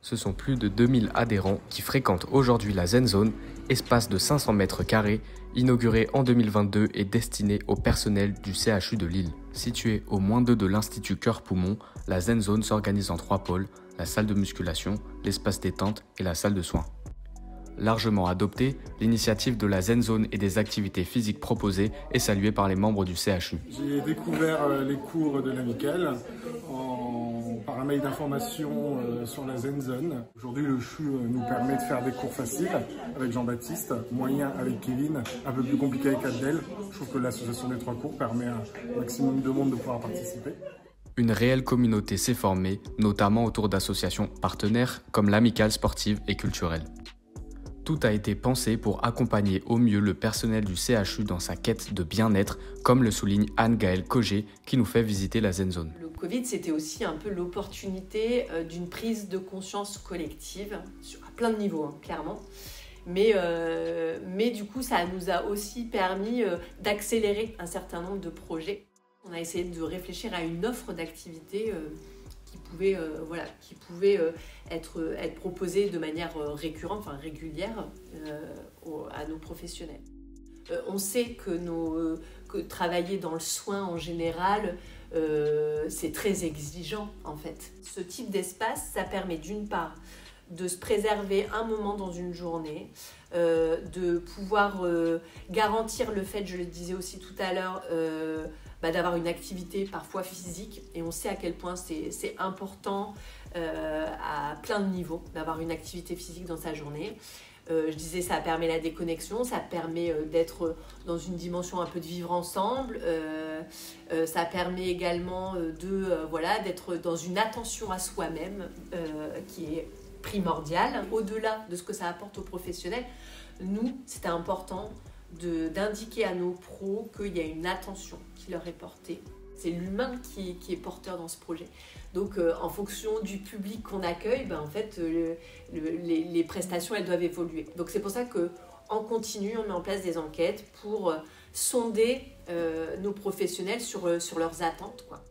Ce sont plus de 2000 adhérents qui fréquentent aujourd'hui la Zen Zone, espace de 500 mètres carrés, inauguré en 2022 et destiné au personnel du CHU de Lille. Situé au -2 de l'Institut Cœur-Poumon, la Zen Zone s'organise en 3 pôles, la salle de musculation, l'espace détente et la salle de soins. Largement adoptée, l'initiative de la Zen Zone et des activités physiques proposées est saluée par les membres du CHU. J'ai découvert les cours de l'Amicale par un mail d'information sur la Zen Zone. Aujourd'hui, le CHU nous permet de faire des cours faciles avec Jean-Baptiste, moyen avec Kevin, un peu plus compliqué avec Abdel. Je trouve que l'association des 3 cours permet à un maximum de monde de pouvoir participer. Une réelle communauté s'est formée, notamment autour d'associations partenaires comme l'Amicale sportive et culturelle. Tout a été pensé pour accompagner au mieux le personnel du CHU dans sa quête de bien-être, comme le souligne Anne-Gaëlle Cogé, qui nous fait visiter la Zen Zone. Le Covid, c'était aussi un peu l'opportunité d'une prise de conscience collective, à plein de niveaux, hein, clairement. Mais du coup, ça nous a aussi permis d'accélérer un certain nombre de projets. On a essayé de réfléchir à une offre d'activités qui pouvait être proposée de manière récurrente, enfin régulière à nos professionnels. On sait que travailler dans le soin en général, c'est très exigeant en fait. Ce type d'espace, ça permet d'une part de se préserver un moment dans une journée, de pouvoir garantir le fait, je le disais aussi tout à l'heure, d'avoir une activité parfois physique, et on sait à quel point c'est important à plein de niveaux d'avoir une activité physique dans sa journée. Je disais, ça permet la déconnexion, ça permet d'être dans une dimension un peu de vivre ensemble, ça permet également d'être dans une attention à soi-même qui est primordiale. Au-delà de ce que ça apporte aux professionnels, nous, c'était important d'indiquer à nos pros qu'il y a une attention qui leur est portée. C'est l'humain qui est porteur dans ce projet. Donc, en fonction du public qu'on accueille, en fait, les prestations, elles doivent évoluer. Donc, c'est pour ça qu'en continu, on met en place des enquêtes pour sonder nos professionnels sur leurs attentes, quoi.